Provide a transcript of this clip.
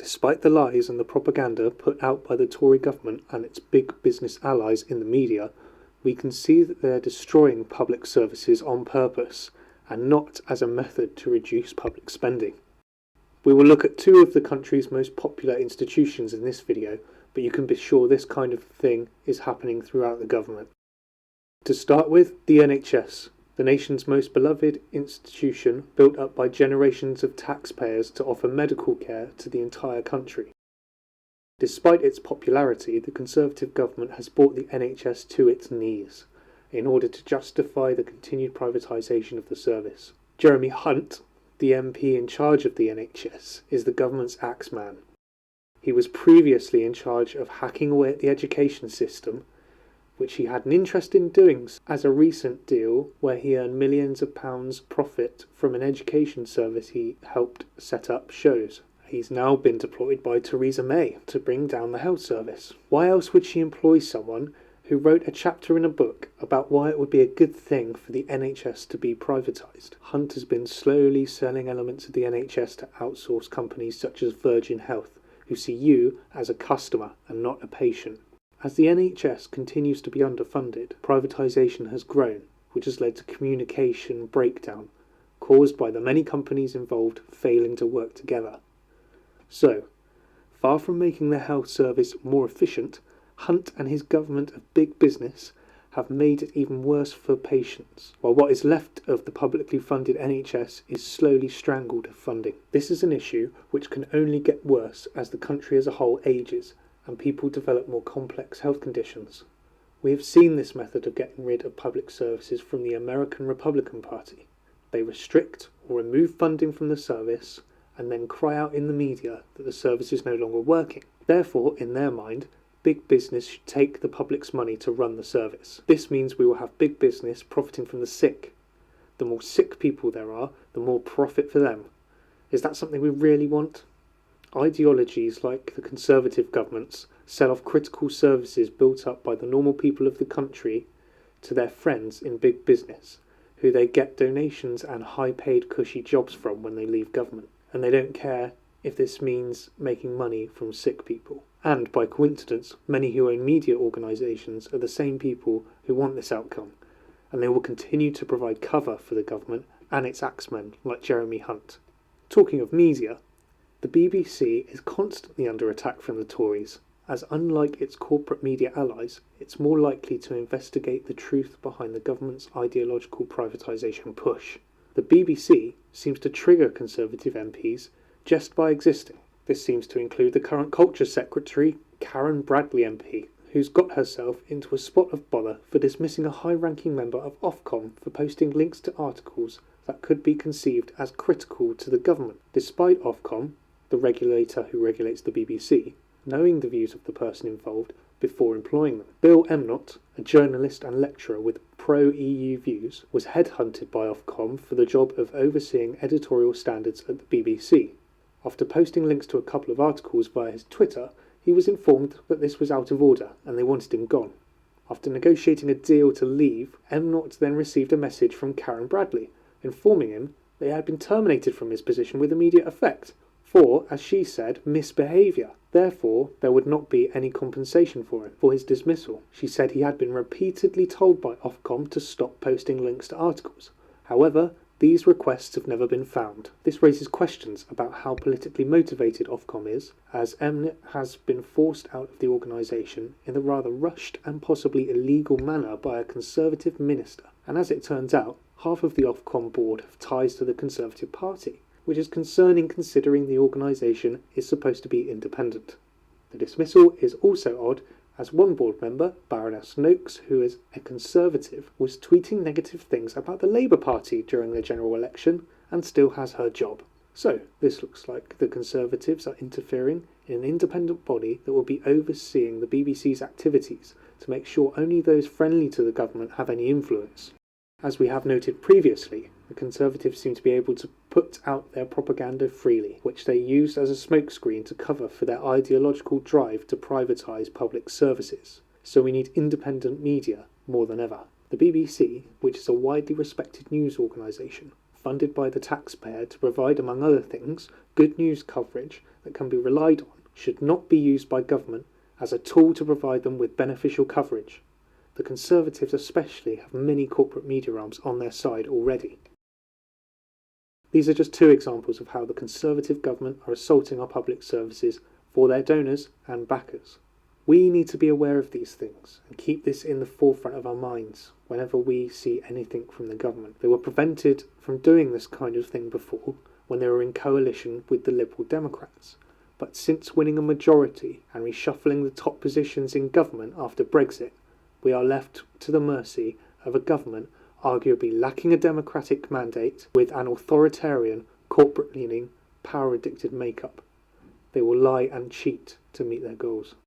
Despite the lies and the propaganda put out by the Tory government and its big business allies in the media, we can see that they are destroying public services on purpose and not as a method to reduce public spending. We will look at two of the country's most popular institutions in this video, but you can be sure this kind of thing is happening throughout the government. To start with, the NHS, the nation's most beloved institution built up by generations of taxpayers to offer medical care to the entire country. Despite its popularity, the Conservative government has brought the NHS to its knees in order to justify the continued privatisation of the service. Jeremy Hunt, the MP in charge of the NHS, is the government's axeman. He was previously in charge of hacking away at the education system, which he had an interest in doing as a recent deal where he earned millions of pounds profit from an education service he helped set up shows. He's now been deployed by Theresa May to bring down the health service. Why else would she employ someone who wrote a chapter in a book about why it would be a good thing for the NHS to be privatised? Hunt has been slowly selling elements of the NHS to outsource companies such as Virgin Health, who see you as a customer and not a patient. As the NHS continues to be underfunded, privatisation has grown, which has led to communication breakdown, caused by the many companies involved failing to work together. So, far from making the health service more efficient, Hunt and his government of big business have made it even worse for patients, while what is left of the publicly funded NHS is slowly strangled of funding. This is an issue which can only get worse as the country as a whole ages and people develop more complex health conditions. We have seen this method of getting rid of public services from the American Republican Party. They restrict or remove funding from the service and then cry out in the media that the service is no longer working. Therefore, in their mind, big business should take the public's money to run the service. This means we will have big business profiting from the sick. The more sick people there are, the more profit for them. Is that something we really want? Ideologies like the Conservative governments sell off critical services built up by the normal people of the country to their friends in big business, who they get donations and high-paid cushy jobs from when they leave government. And they don't care if this means making money from sick people. And by coincidence, many who own media organisations are the same people who want this outcome, and they will continue to provide cover for the government and its axemen like Jeremy Hunt. Talking of media, the BBC is constantly under attack from the Tories, as unlike its corporate media allies, it's more likely to investigate the truth behind the government's ideological privatisation push. The BBC seems to trigger Conservative MPs just by existing. This seems to include the current Culture Secretary, Karen Bradley MP, who's got herself into a spot of bother for dismissing a high-ranking member of Ofcom for posting links to articles that could be conceived as critical to the government, despite Ofcom, the regulator who regulates the BBC, knowing the views of the person involved before employing them. Bill Emnott, a journalist and lecturer with pro-EU views, was headhunted by Ofcom for the job of overseeing editorial standards at the BBC. After posting links to a couple of articles via his Twitter, he was informed that this was out of order and they wanted him gone. After negotiating a deal to leave, Emnott then received a message from Karen Bradley, informing him they had been terminated from his position with immediate effect for, as she said, misbehaviour. Therefore, there would not be any compensation for him for his dismissal. She said he had been repeatedly told by Ofcom to stop posting links to articles. However, these requests have never been found. This raises questions about how politically motivated Ofcom is, as Emnott has been forced out of the organisation in a rather rushed and possibly illegal manner by a Conservative minister. And as it turns out, half of the Ofcom board have ties to the Conservative Party, which is concerning considering the organisation is supposed to be independent. The dismissal is also odd, as one board member, Baroness Noakes, who is a Conservative, was tweeting negative things about the Labour Party during the general election and still has her job. So, this looks like the Conservatives are interfering in an independent body that will be overseeing the BBC's activities to make sure only those friendly to the government have any influence. As we have noted previously, the Conservatives seem to be able to put out their propaganda freely, which they use as a smokescreen to cover for their ideological drive to privatise public services. So we need independent media more than ever. The BBC, which is a widely respected news organisation, funded by the taxpayer to provide, among other things, good news coverage that can be relied on should not be used by government as a tool to provide them with beneficial coverage. The Conservatives especially have many corporate media arms on their side already. These are just two examples of how the Conservative government are assaulting our public services for their donors and backers. We need to be aware of these things and keep this in the forefront of our minds whenever we see anything from the government. They were prevented from doing this kind of thing before when they were in coalition with the Liberal Democrats. But since winning a majority and reshuffling the top positions in government after Brexit, we are left to the mercy of a government arguably lacking a democratic mandate with an authoritarian, corporate-leaning, power-addicted makeup. They will lie and cheat to meet their goals.